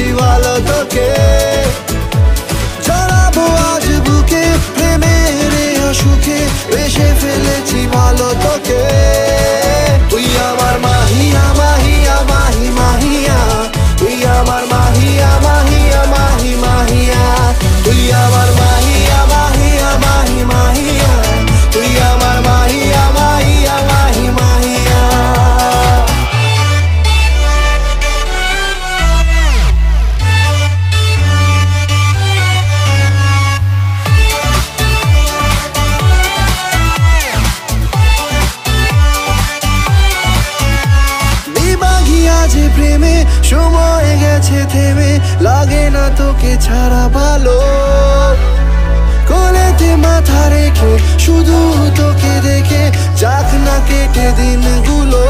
ফেলেছি ভালো তোকে, জড়াবো আজ বুকে প্রেমের অসুখে, বেশে ফেলেছি ভালো তোকে। তুই আমার মাহিয়া মাহিয়া মাহি মাহিয়া, তুই আমার মাহিয়া মাহিয়া মাহি মাহিয়া, তুই আমার মাহিয়া মাহিয়া মাহি মাহিয়া, তুই আমার মাহিয়া মাহিয়া মাহি মাহিয়া। যে প্রেমে সময় গেছে থেমে, লাগে না তোকে ছাড়া ভালো, কোলেতে মাথা রেখে শুধু তোকে দেখে যাক না কেটে দিনগুলো।